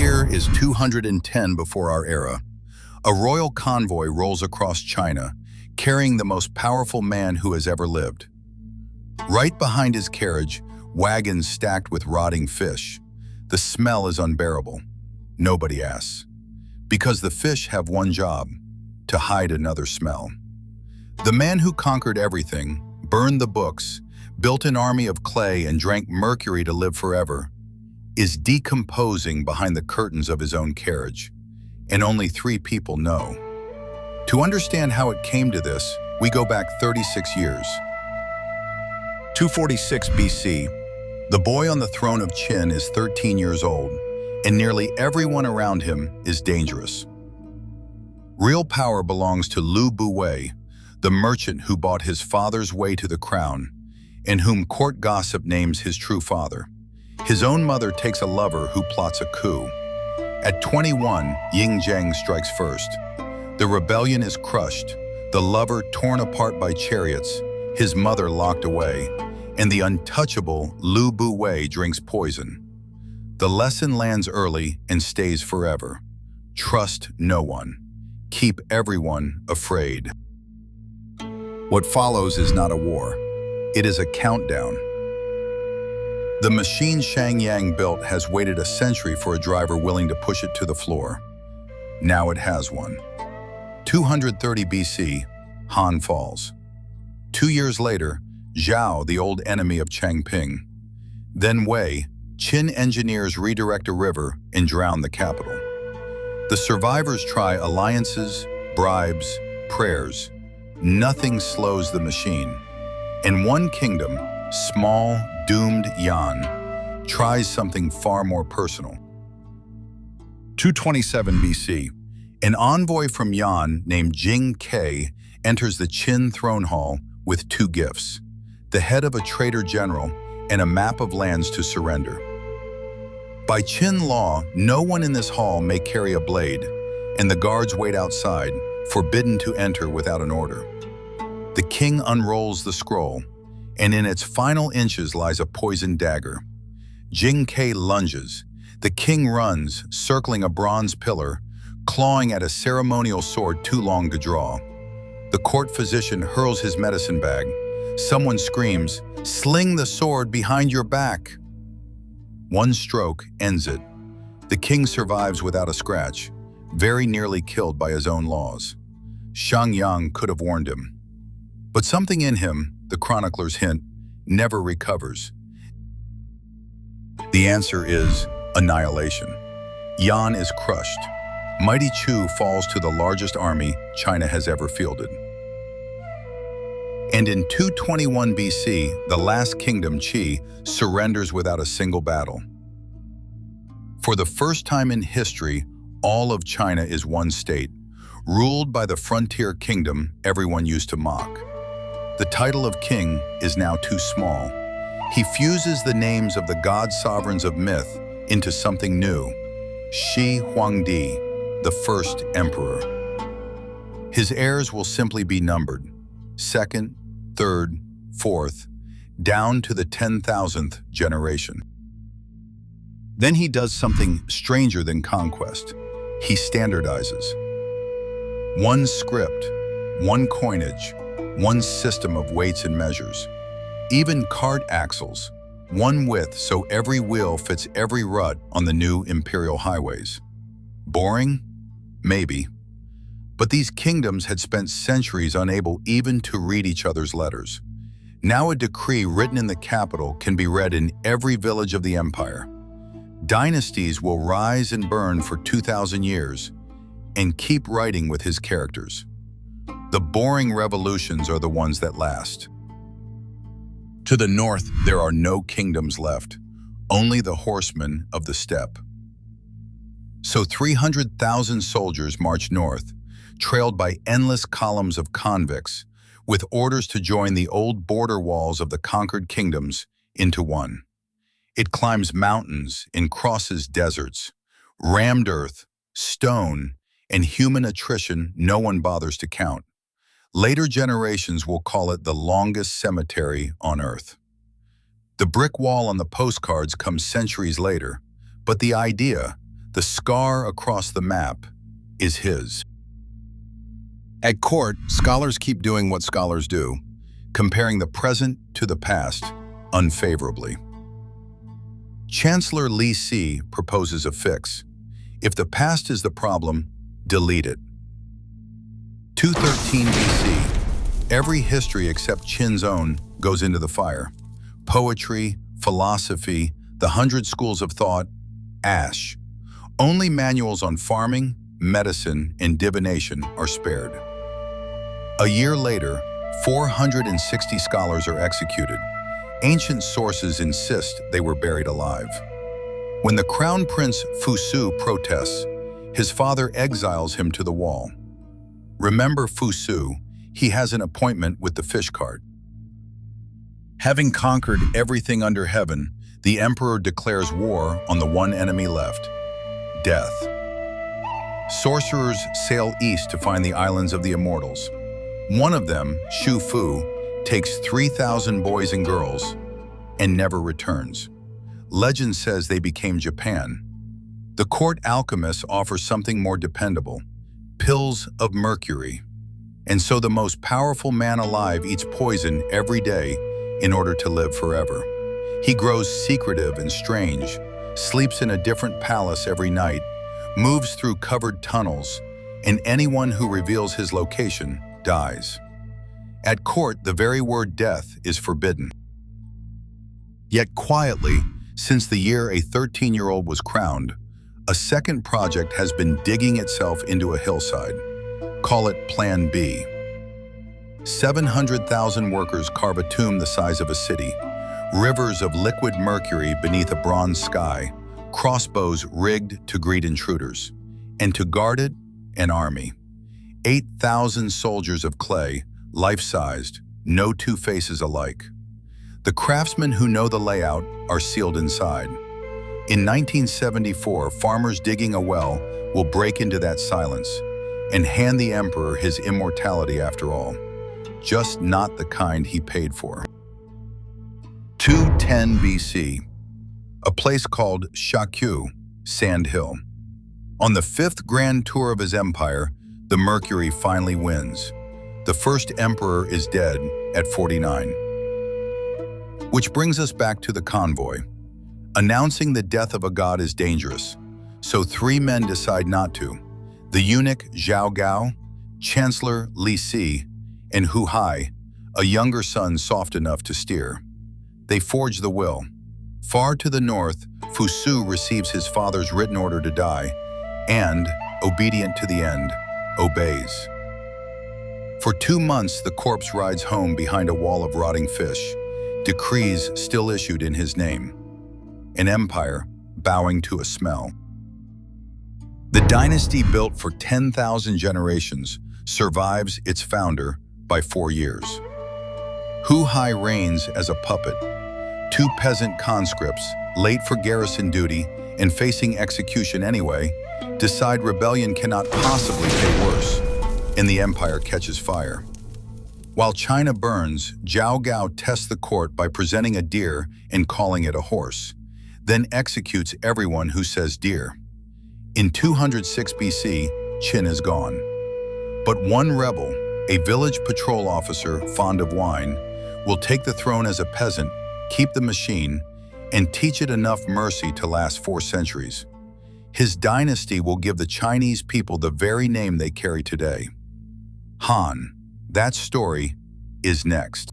year is 210 before our era. A royal convoy rolls across China, carrying the most powerful man who has ever lived. Right behind his carriage, wagons stacked with rotting fish. The smell is unbearable. Nobody asks. Because the fish have one job: to hide another smell. The man who conquered everything, burned the books, built an army of clay and drank mercury to live forever, is decomposing behind the curtains of his own carriage, and only 3 people know. To understand how it came to this, we go back 36 years. 246 BC, the boy on the throne of Qin is 13 years old, and nearly everyone around him is dangerous. Real power belongs to Lu Buwei, the merchant who bought his father's way to the crown, and whom court gossip names his true father. His own mother takes a lover who plots a coup. At 21, Ying Zheng strikes first. The rebellion is crushed, the lover torn apart by chariots, his mother locked away, and the untouchable Lu Buwei drinks poison. The lesson lands early and stays forever. Trust no one. Keep everyone afraid. What follows is not a war. It is a countdown. The machine Shang Yang built has waited a century for a driver willing to push it to the floor. Now it has one. 230 BC, Han falls. 2 years later, Zhao, the old enemy of Changping. Then Wei, Qin engineers redirect a river and drown the capital. The survivors try alliances, bribes, prayers. Nothing slows the machine. And one kingdom, small, doomed Yan, tries something far more personal. 227 BC, an envoy from Yan named Jing Zheng enters the Qin throne hall with 2 gifts: the head of a traitor general and a map of lands to surrender. By Qin law, no one in this hall may carry a blade, and the guards wait outside, forbidden to enter without an order. The king unrolls the scroll, and in its final inches lies a poisoned dagger. Jing Zheng lunges. The king runs, circling a bronze pillar, clawing at a ceremonial sword too long to draw. The court physician hurls his medicine bag. Someone screams, "Sling the sword behind your back!" One stroke ends it. The king survives without a scratch, very nearly killed by his own laws. Shang Yang could have warned him. But something in him, the chroniclers hint, never recovers. The answer is annihilation. Yan is crushed. Mighty Chu falls to the largest army China has ever fielded. And in 221 BC, the last kingdom, Qi, surrenders without a single battle. For the first time in history, all of China is one state, ruled by the frontier kingdom everyone used to mock. The title of king is now too small. He fuses the names of the god-sovereigns of myth into something new: Shi Huangdi, the first emperor. His heirs will simply be numbered, 2nd, 3rd, 4th, down to the 10,000th generation. Then he does something stranger than conquest. He standardizes. One script, one coinage, one system of weights and measures. Even cart axles, one width so every wheel fits every rut on the new imperial highways. Boring? Maybe. But these kingdoms had spent centuries unable even to read each other's letters. Now a decree written in the capital can be read in every village of the empire. Dynasties will rise and burn for 2,000 years and keep writing with his characters. The boring revolutions are the ones that last. To the north, there are no kingdoms left, only the horsemen of the steppe. So 300,000 soldiers march north, trailed by endless columns of convicts, with orders to join the old border walls of the conquered kingdoms into one. It climbs mountains and crosses deserts, rammed earth, stone, and human attrition no one bothers to count. Later generations will call it the longest cemetery on Earth. The brick wall on the postcards comes centuries later, but the idea, The scar across the map is his. At court, scholars keep doing what scholars do, comparing the present to the past unfavorably. Chancellor Li Si proposes a fix. If the past is the problem, delete it. 213 BC, every history except Qin's own goes into the fire. Poetry, philosophy, the 100 schools of thought, ash. Only manuals on farming, medicine, and divination are spared. A year later, 460 scholars are executed. Ancient sources insist they were buried alive. When the crown prince Fusu protests, his father exiles him to the wall. Remember Fusu, he has an appointment with the fish cart. Having conquered everything under heaven, the emperor declares war on the one enemy left, death. Sorcerers sail east to find the islands of the immortals. One of them, Shu Fu, takes 3,000 boys and girls and never returns. Legend says they became Japan. The court alchemists offer something more dependable, pills of Mercury. And so the most powerful man alive eats poison every day in order to live forever. He grows secretive and strange, sleeps in a different palace every night, moves through covered tunnels, and anyone who reveals his location dies. At court, the very word death is forbidden. Yet quietly, since the year a 13-year-old was crowned, a second project has been digging itself into a hillside. Call it Plan B. 700,000 workers carve a tomb the size of a city, rivers of liquid mercury beneath a bronze sky, crossbows rigged to greet intruders, and to guard it, an army. 8,000 soldiers of clay, life-sized, no two faces alike. The craftsmen who know the layout are sealed inside. In 1974, farmers digging a well will break into that silence and hand the emperor his immortality after all, just not the kind he paid for. 210 BC, a place called Shakyu, Sand Hill. On the 5th grand tour of his empire, the Mercury finally wins. The first emperor is dead at 49. Which brings us back to the convoy. Announcing the death of a god is dangerous, so 3 men decide not to. The eunuch Zhao Gao, Chancellor Li Si, and Hu Hai, a younger son soft enough to steer. They forge the will. Far to the north, Fusu receives his father's written order to die, and, obedient to the end, obeys. For 2 months, the corpse rides home behind a wall of rotting fish, decrees still issued in his name. An empire bowing to a smell. The dynasty built for 10,000 generations survives its founder by 4 years. Hu Hai reigns as a puppet. 2 peasant conscripts, late for garrison duty and facing execution anyway, decide rebellion cannot possibly pay worse, and the empire catches fire. While China burns, Zhao Gao tests the court by presenting a deer and calling it a horse, then executes everyone who says deer. In 206 BC, Qin is gone. But one rebel, a village patrol officer fond of wine, will take the throne as a peasant, keep the machine, and teach it enough mercy to last 4 centuries. His dynasty will give the Chinese people the very name they carry today. Han. That story is next.